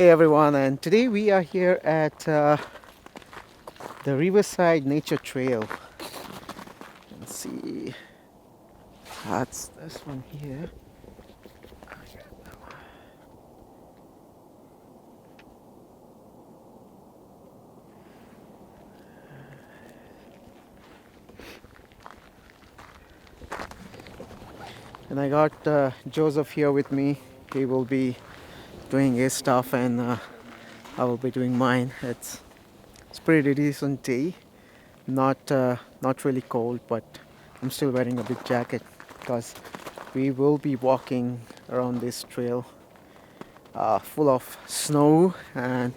Hey everyone, and today we are here at the Riverside Nature Trail. Let's see, that's this one here. And I got Joseph here with me. He will be doing his stuff, and I will be doing mine. It's pretty decent day. Not really cold, but I'm still wearing a big jacket because we will be walking around this trail full of snow, and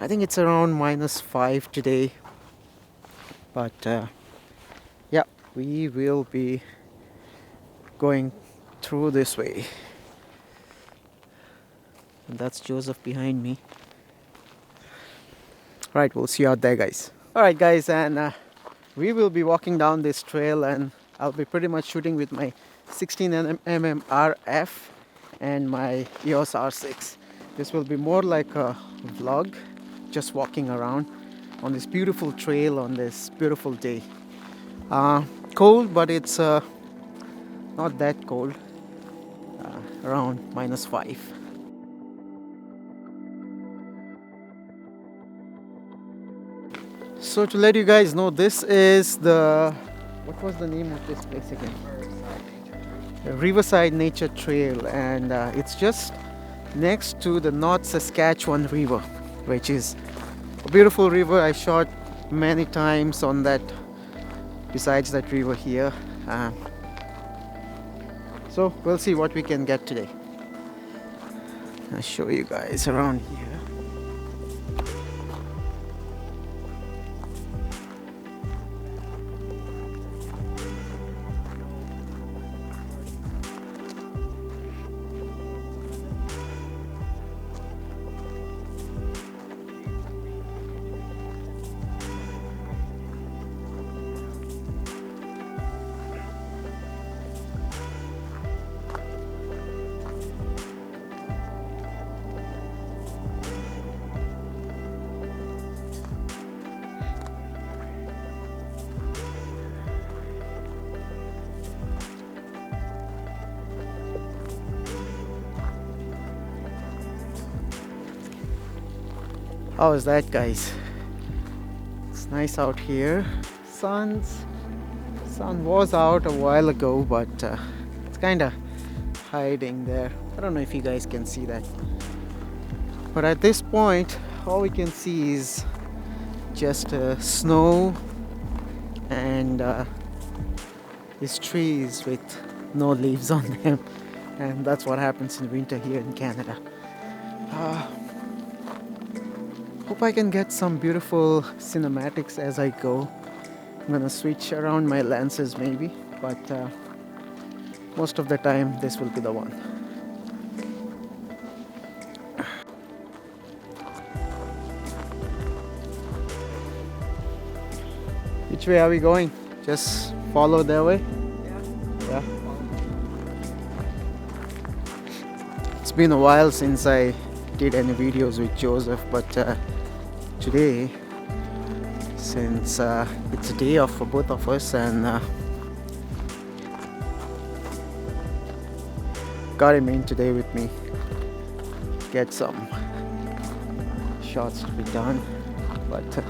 I think it's around -5 today. But yeah, we will be going through this way. And that's Joseph behind me. Right, we'll see you out there, guys. Alright guys, and we will be walking down this trail, and I'll be pretty much shooting with my 16mm RF and my EOS R6. This will be more like a vlog, just walking around on this beautiful trail on this beautiful day. Cold, but it's not that cold, around -5. So to let you guys know, this is what was the name of this place again? The Riverside Nature Trail, and it's just next to the North Saskatchewan River, which is a beautiful river. I shot many times on that, besides that river here. So we'll see what we can get today. I'll show you guys around here. How is that, guys? It's nice out here. Sun was out a while ago, but it's kind of hiding there. I don't know if you guys can see that. But at this point, all we can see is just snow and these trees with no leaves on them. And that's what happens in winter here in Canada. Hope I can get some beautiful cinematics as I go. I'm gonna switch around my lenses maybe, but most of the time this will be the one. Which way are we going? Just follow their way? Yeah. It's been a while since I did any videos with Joseph, but today, since it's a day off for both of us, and got him in today with me, get some shots to be done, but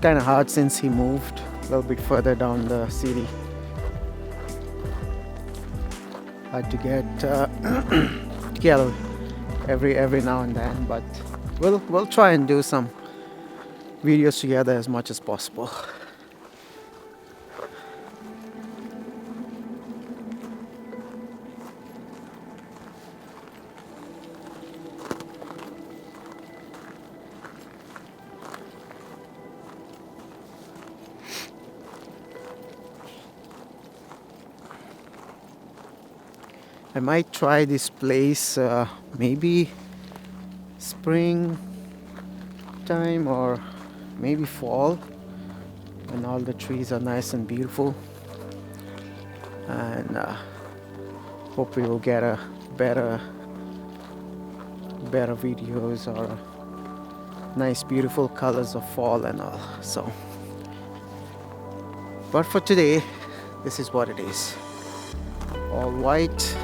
kind of hard since he moved a little bit further down the city. Had to get together every now and then, but we'll try and do some videos together as much as possible. I might try this place maybe spring time or maybe fall, when all the trees are nice and beautiful, and hope we will get a better better videos or nice beautiful colors of fall and all. So but for today, this is what it is. All white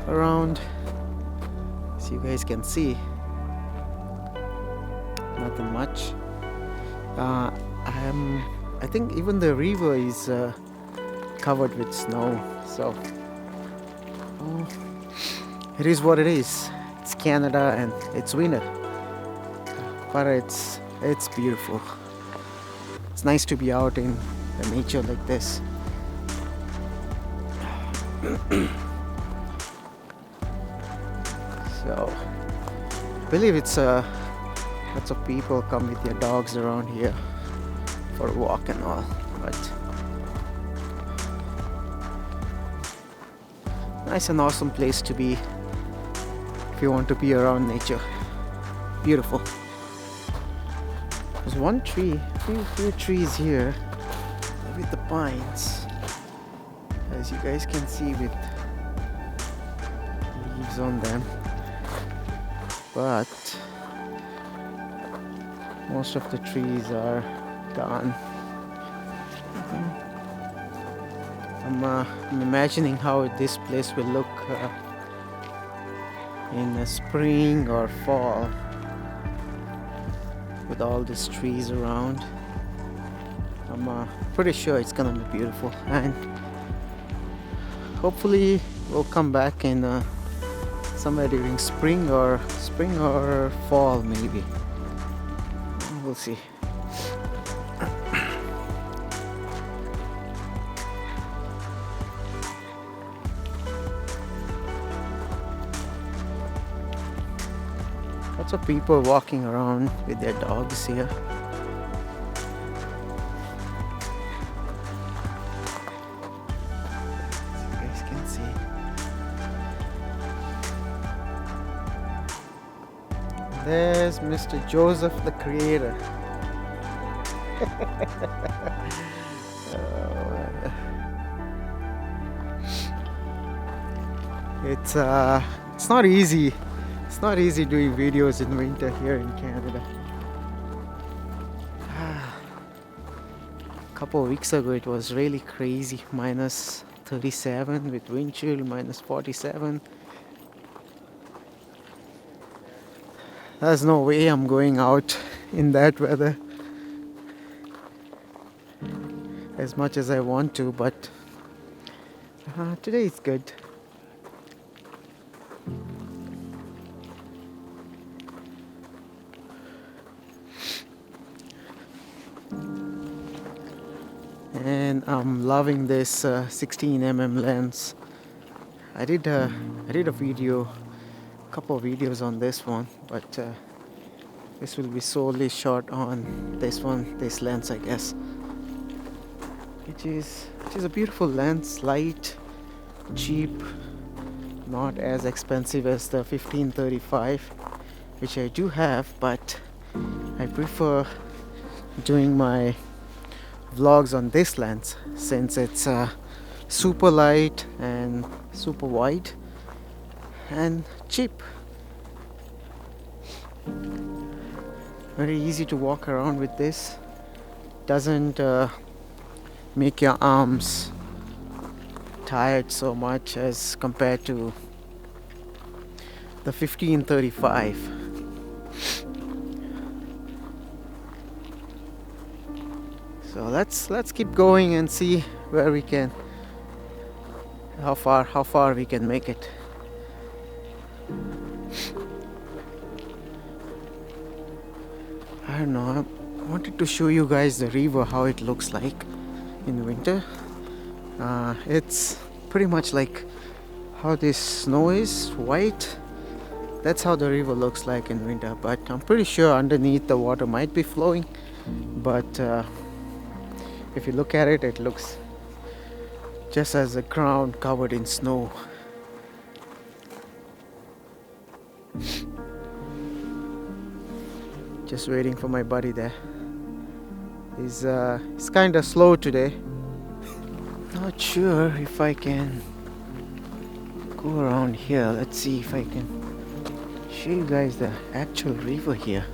around, as you guys can see. Nothing much. I think even the river is covered with snow. So it is what it is. It's Canada and it's winter, but it's beautiful. It's nice to be out in the nature like this. So I believe it's lots of people come with their dogs around here for a walk and all, but nice and awesome place to be if you want to be around nature. Beautiful. There's one tree, few trees here with the pines, as you guys can see, with leaves on them, but most of the trees are gone. I'm imagining how this place will look in the spring or fall with all these trees around. I'm pretty sure it's gonna be beautiful, and hopefully we'll come back in somewhere during spring or fall maybe. We'll see. Lots of people walking around with their dogs here. As you guys can see. There's Mr. Joseph the Creator. It's not easy. It's not easy doing videos in winter here in Canada. A couple of weeks ago it was really crazy, minus 37 with wind chill, minus 47. There's no way I'm going out in that weather as much as I want to, but today is good. And I'm loving this 16mm lens. I did a video, couple of videos on this one, but this will be solely shot on this lens, I guess, which is a beautiful lens, light, cheap, not as expensive as the 15-35, which I do have, but I prefer doing my vlogs on this lens since it's super light and super wide and cheap. Very easy to walk around with this. Doesn't make your arms tired so much as compared to the 15-35. So let's keep going and see where we can, how far we can make it. I don't know, I wanted to show you guys the river, how it looks like in winter. It's pretty much like how this snow is white. That's how the river looks like in winter, but I'm pretty sure underneath the water might be flowing, but if you look at it, it looks just as the ground covered in snow. Just waiting for my buddy there. He's kind of slow today. Not sure if I can go around here. Let's see if I can show you guys the actual river here.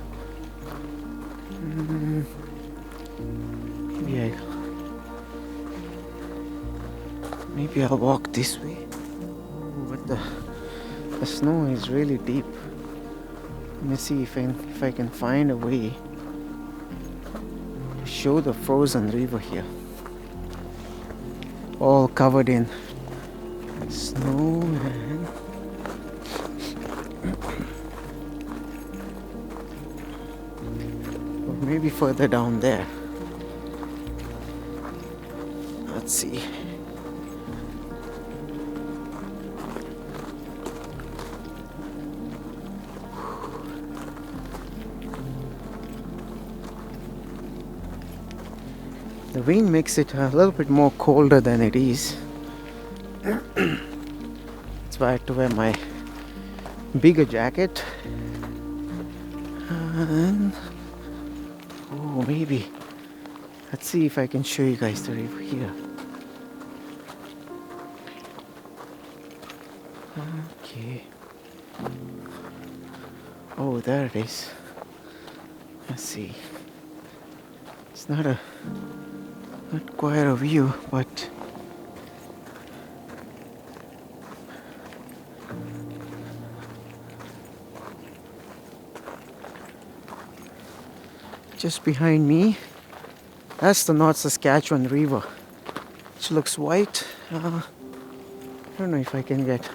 Yeah, maybe I'll walk this way. Ooh, but the snow is really deep. Let me see if I can find a way to show the frozen river here. All covered in snow and or maybe further down there. Let's see. The wind makes it a little bit more colder than it is. That's why I had to wear my bigger jacket. And oh, maybe. Let's see if I can show you guys the river here. Okay. Oh, there it is. Let's see. It's not quite a view, but just behind me, that's the North Saskatchewan River, which looks white. I don't know if I can get.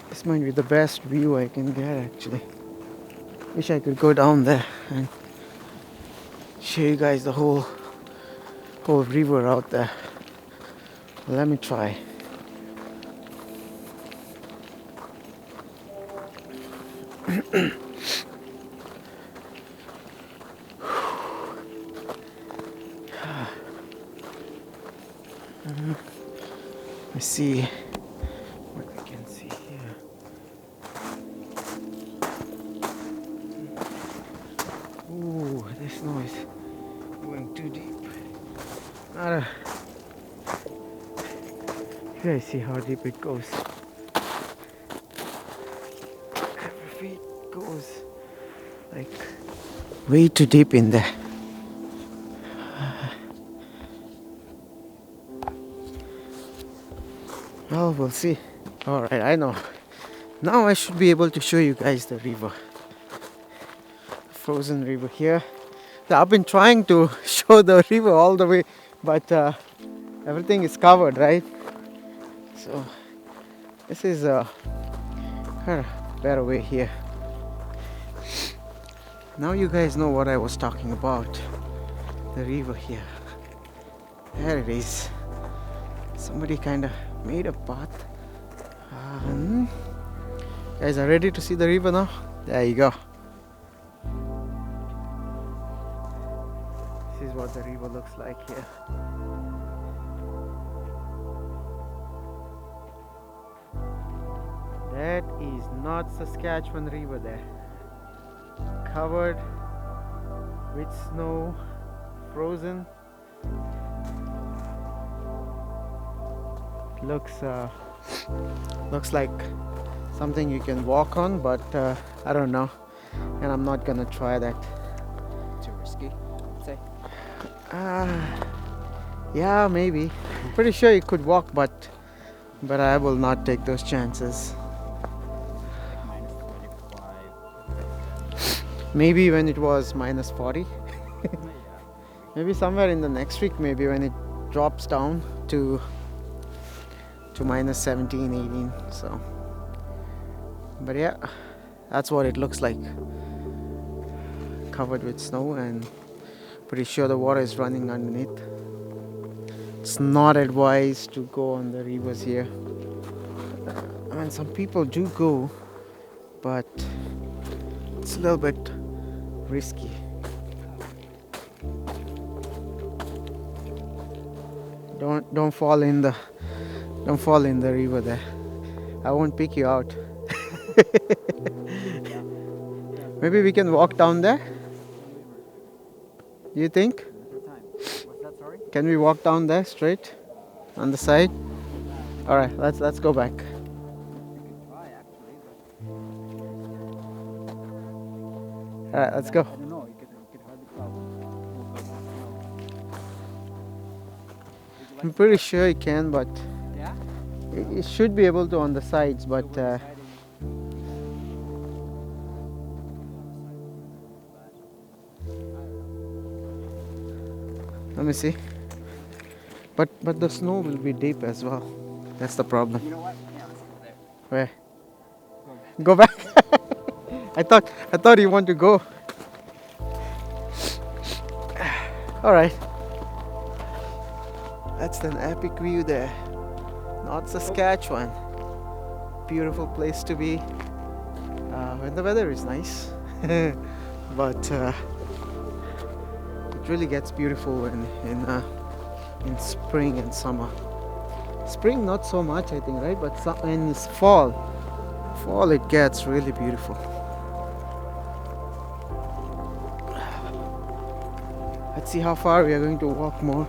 This might be the best view I can get actually. Wish I could go down there and show you guys the whole river out there. Let me try. Let's see what we can see here. Ooh, this snow is going too deep. You guys see how deep it goes. Every feet goes like way too deep in there. Well, we'll see. Alright, I know. Now I should be able to show you guys the river. Frozen river here. I've been trying to show the river all the way, but everything is covered, right? So this is a kind of better way here. Now you guys know what I was talking about. The river here. There it is. Somebody kind of made a path. Guys are ready to see the river now? There you go. This is what the river looks like here. That is not Saskatchewan River there. Covered with snow, frozen. Looks like something you can walk on, but I don't know, and I'm not gonna try that. Too risky, say. Yeah, maybe. I'm pretty sure you could walk, but I will not take those chances. Like -45. Maybe when it was -40. Yeah. Maybe somewhere in the next week, maybe when it drops down to -17, 18. So, but yeah, that's what it looks like. Covered with snow, and pretty sure the water is running underneath. It's not advised to go on the rivers here. I mean, some people do go, but it's a little bit risky. Don't fall in the river there. I won't pick you out. Maybe we can walk down there. You think? What's that, sorry? Can we walk down there straight on the side? All right, let's go back. Try actually, but Alright, let's go. I don't know. You could hardly tell. Would you like I'm to pretty start? sure you can, but Yeah. it should be able to on the sides, but So we're deciding. let me see. But the snow will be deep as well. That's the problem. You know what? Yeah, let's go there. Where? Go back. Go back. I thought you want to go. All right. That's an epic view there. Not Saskatchewan. Beautiful place to be when the weather is nice. But it really gets beautiful in spring and summer. Spring not so much, I think, right? But in this fall it gets really beautiful. Let's see how far we are going to walk more.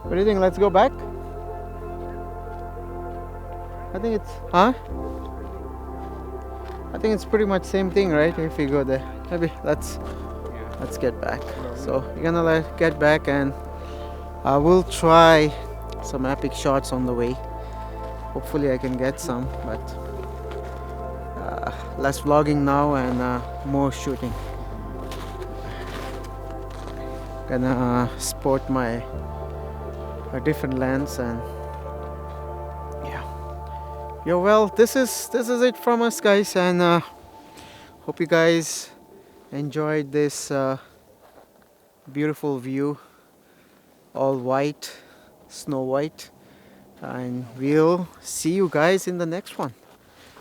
What do you think? Let's go back? I think it's I think it's pretty much same thing, right? If we go there. Maybe let's get back. So we're gonna get back, and I will try some epic shots on the way. Hopefully I can get some, but less vlogging now and more shooting. Gonna sport my a different lens, and yeah, well, this is it from us, guys, and hope you guys enjoyed this beautiful view, all white, snow white, and we'll see you guys in the next one.